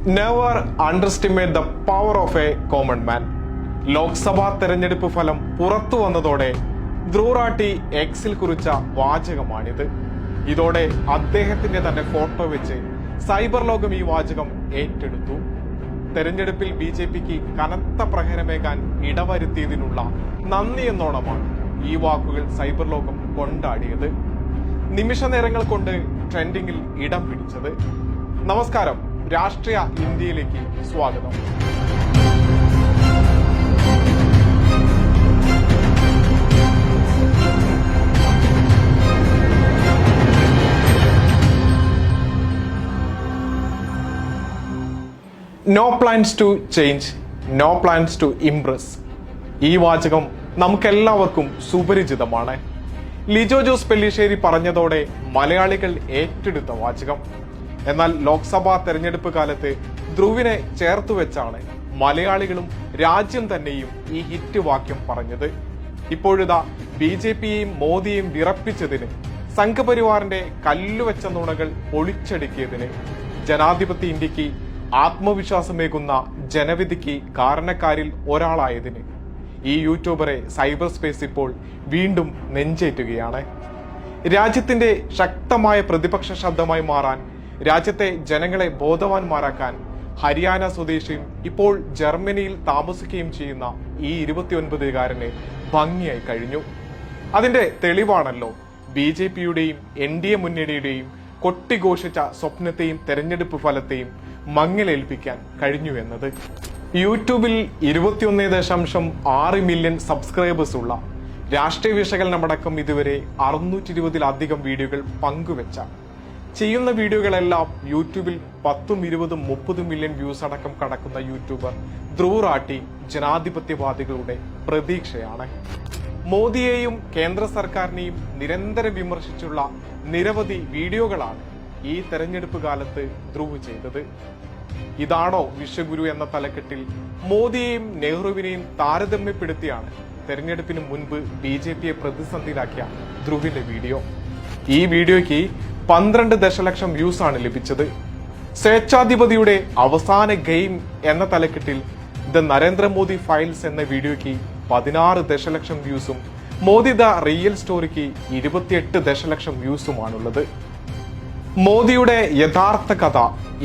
Never underestimate the power of A common man. Lok Sabha തെരഞ്ഞെടുപ്പ് ഫലം പുറത്തു വന്നതോടെ ധ്രുവ് റാട്ടി എക്സിൽ കുറിച്ച വാചകമാണിത്. ഇതോടെ അദ്ദേഹത്തിന്റെ തന്നെ ഫോട്ടോ വെച്ച് സൈബർ ലോകം ഈ വാചകം ഏറ്റെടുത്തു. തെരഞ്ഞെടുപ്പിൽ BJPക്ക് കനത്ത പ്രഹരമേകാൻ ഇടവരുത്തിയതിനുള്ള നന്ദി എന്നോണമാണ് ഈ വാക്കുകൾ സൈബർ ലോകം കൊണ്ടാടിയത്. നിമിഷ നേരങ്ങൾ കൊണ്ട് ട്രെൻഡിങ്ങിൽ ഇടം പിടിച്ചത്. നമസ്കാരം, രാഷ്ട്രീയ ഇന്ത്യയിലേക്ക് സ്വാഗതം. No plans to change, no plans to impress. ഈ വാചകം നമുക്കെല്ലാവർക്കും സുപരിചിതമാണ്. ലിജോ ജോസ് പെല്ലിശ്ശേരി പറഞ്ഞതോടെ മലയാളികൾ ഏറ്റെടുത്ത വാചകം. എന്നാൽ ലോക്സഭാ തെരഞ്ഞെടുപ്പ് കാലത്ത് ധ്രുവിനെ ചേർത്തുവെച്ചാണ് മലയാളികളും രാജ്യം തന്നെയും ഈ ഹിറ്റ് വാക്യം പറഞ്ഞത്. ഇപ്പോഴിതാ BJPയെയും മോദിയെയും വിറപ്പിച്ചതിന്, സംഘപരിവാറിന്റെ കല്ലുവെച്ച നുണകൾ പൊളിച്ചടുക്കിയതിന്, ജനാധിപത്യ ഇന്ത്യക്ക് ആത്മവിശ്വാസമേകുന്ന ജനവിധിക്ക് കാരണക്കാരിൽ ഒരാളായതിന് ഈ യൂട്യൂബറെ സൈബർ സ്പേസ് ഇപ്പോൾ വീണ്ടും നെഞ്ചേറ്റുകയാണ്. രാജ്യത്തിന്റെ ശക്തമായ പ്രതിപക്ഷ ശബ്ദമായി മാറാൻ, രാജ്യത്തെ ജനങ്ങളെ ബോധവാന്മാരാക്കാൻ ഹരിയാന സ്വദേശിയും ഇപ്പോൾ ജർമ്മനിയിൽ താമസിക്കുകയും ചെയ്യുന്ന ഈ 29-കാരന് ഭംഗിയായി കഴിഞ്ഞു. അതിന്റെ തെളിവാണല്ലോ BJPയുടെയും NDA മുന്നണിയുടെയും കൊട്ടിഘോഷിച്ച സ്വപ്നത്തെയും തെരഞ്ഞെടുപ്പ് ഫലത്തെയും മങ്ങലേൽപ്പിക്കാൻ കഴിഞ്ഞു എന്നത്. യൂട്യൂബിൽ 21.6 മില്യൺ സബ്സ്ക്രൈബേഴ്സ് ഉള്ള, രാഷ്ട്രീയ വിശകലനമടക്കം ഇതുവരെ 620-ലധികം വീഡിയോകൾ പങ്കുവെച്ച, ചെയ്യുന്ന വീഡിയോകളെല്ലാം യൂട്യൂബിൽ 10, 20, 30 മില്യൺ വ്യൂസ് അടക്കം കടക്കുന്ന യൂട്യൂബർ ധ്രുവ് റാട്ടി ജനാധിപത്യവാദികളുടെ പ്രതീക്ഷയാണ്. മോദിയെയും കേന്ദ്ര സർക്കാരിനെയും നിരന്തരം വിമർശിച്ചുള്ള നിരവധി വീഡിയോകളാണ് ഈ തെരഞ്ഞെടുപ്പ് കാലത്ത് ധ്രുവ് ചെയ്തത്. ഇതാണോ വിശ്വഗുരു എന്ന തലക്കെട്ടിൽ മോദിയെയും നെഹ്റുവിനെയും താരതമ്യപ്പെടുത്തിയാണ് തെരഞ്ഞെടുപ്പിന് മുൻപ് BJPയെ പ്രതിസന്ധിയിലാക്കിയ ധ്രുവിന്റെ വീഡിയോ. ഈ വീഡിയോയ്ക്ക് 12 ദശലക്ഷം വ്യൂസ് ആണ് ലഭിച്ചത്. സ്വേച്ഛാധിപതിയുടെ അവസാന ഗെയിം എന്ന തലക്കെട്ടിൽ ദ നരേന്ദ്രമോദി ഫയൽസ് എന്ന വീഡിയോയ്ക്ക് 16 ദശലക്ഷം വ്യൂസും മോദി ദ റിയൽ സ്റ്റോറിക്ക് 28 ദശലക്ഷം വ്യൂസുമാണുള്ളത്. മോദിയുടെ യഥാർത്ഥ കഥ,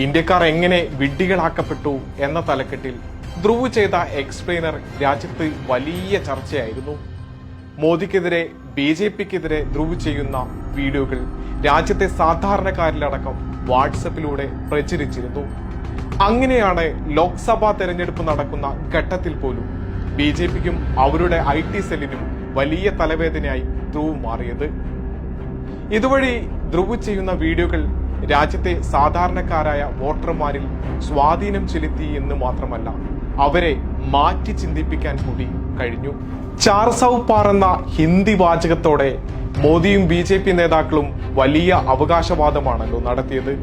ഇന്ത്യക്കാർ എങ്ങനെ വിഡ്ഢികളാക്കപ്പെട്ടു എന്ന തലക്കെട്ടിൽ ധ്രുവ് ചെയ്ത എക്സ്പ്ലെയിനർ രാജ്യത്ത് വലിയ ചർച്ചയായിരുന്നു. മോദിക്കെതിരെ BJPക്കെതിരെ ധ്രുവ് ചെയ്യുന്ന വീഡിയോകൾ രാജ്യത്തെ സാധാരണക്കാരിലടക്കം വാട്സപ്പിലൂടെ പ്രചരിച്ചിരുന്നു. അങ്ങനെയാണ് ലോക്സഭാ തെരഞ്ഞെടുപ്പ് നടക്കുന്ന ഘട്ടത്തിൽ പോലും BJPക്കും അവരുടെ IT സെല്ലിനും വലിയ തലവേദനയായി ധ്രുവ് മാറിയത്. ഇതുവഴി ധ്രുവ് ചെയ്യുന്ന വീഡിയോകൾ രാജ്യത്തെ സാധാരണക്കാരായ വോട്ടർമാരിൽ സ്വാധീനം ചെലുത്തി എന്ന് മാത്രമല്ല, അവരെ മാറ്റി ചിന്തിപ്പിക്കാൻ കൂടി കഴിഞ്ഞു. ചാർ സൗ പാർ എന്ന ഹിന്ദി വാചകത്തോടെ മോദിയും BJP നേതാക്കളും വലിയ അവകാശവാദമാണല്ലോ നടത്തിയത്.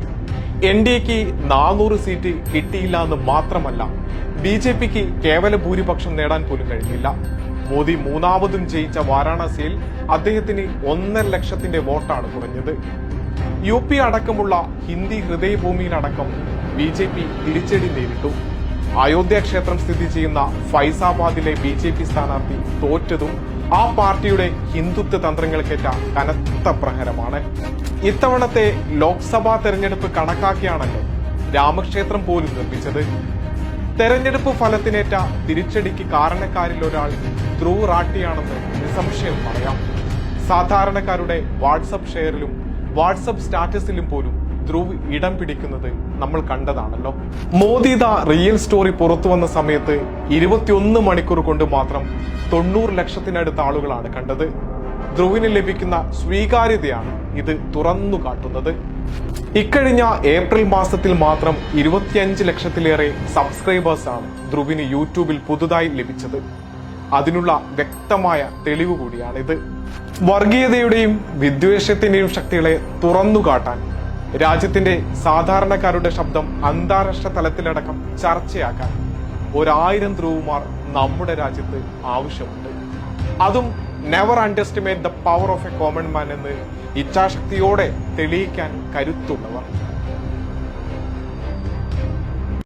NDAക്ക് 400 സീറ്റ് കിട്ടിയില്ല എന്ന് മാത്രമല്ല, BJPക്ക് കേവല ഭൂരിപക്ഷം നേടാൻ പോലും കഴിഞ്ഞില്ല. മോദി മൂന്നാമതും ജയിച്ച വാരാണസിയിൽ അദ്ദേഹത്തിന് 1.5 ലക്ഷത്തിന്റെ വോട്ടാണ് കുറഞ്ഞത്. UP അടക്കമുള്ള ഹിന്ദി ഹൃദയഭൂമിയിലടക്കം BJP തിരിച്ചടി നേരിട്ടു. അയോധ്യ ക്ഷേത്രം സ്ഥിതി ചെയ്യുന്ന ഫൈസാബാദിലെ BJP സ്ഥാനാർത്ഥി തോറ്റതും ആ പാർട്ടിയുടെ ഹിന്ദുത്വ തന്ത്രങ്ങൾക്കേറ്റ കനത്ത പ്രഹരമാണ്. ഇത്തവണത്തെ ലോക്സഭാ തെരഞ്ഞെടുപ്പ് കണക്കാക്കിയാണല്ലോ രാമക്ഷേത്രം പോലും നിർമ്മിച്ചത്. തെരഞ്ഞെടുപ്പ് ഫലത്തിനേറ്റ തിരിച്ചടിക്ക് കാരണക്കാരിൽ ഒരാൾ ധ്രുവ് റാട്ടിയാണെന്ന് നിസ്സംശയം പറയാം. സാധാരണക്കാരുടെ വാട്സപ്പ് ഷെയറിലും വാട്സപ്പ് സ്റ്റാറ്റസിലും പോലും ധ്രുവ് ഇടം പിടിക്കുന്നത് നമ്മൾ കണ്ടതാണല്ലോ. മോദി ദ റിയൽ സ്റ്റോറി പുറത്തു വന്ന സമയത്ത് 21 മണിക്കൂർ കൊണ്ട് മാത്രം 90 ലക്ഷത്തിനടുത്ത ആളുകളാണ് കണ്ടത്. ധ്രുവിന് ലഭിക്കുന്ന സ്വീകാര്യതയാണ് ഇത് തുറന്നു കാട്ടുന്നത്. ഇക്കഴിഞ്ഞ ഏപ്രിൽ മാസത്തിൽ മാത്രം 25 ലക്ഷത്തിലേറെ സബ്സ്ക്രൈബേഴ്സ് ആണ് ധ്രുവിന് യൂട്യൂബിൽ പുതുതായി ലഭിച്ചത്. അതിനുള്ള വ്യക്തമായ തെളിവ് കൂടിയാണിത്. വർഗീയതയുടെയും വിദ്വേഷത്തിന്റെയും ശക്തികളെ തുറന്നു കാട്ടാൻ, രാജ്യത്തിന്റെ സാധാരണക്കാരുടെ ശബ്ദം അന്താരാഷ്ട്ര തലത്തിലടക്കം ചർച്ചയാക്കാൻ 1000 ധ്രുവുമാർ നമ്മുടെ രാജ്യത്ത് ആവശ്യമുണ്ട്. അതും never underestimate the power of A common man എന്ന് ഇച്ഛാശക്തിയോടെ തെളിയിക്കാൻ കരുത്തുള്ളവർ.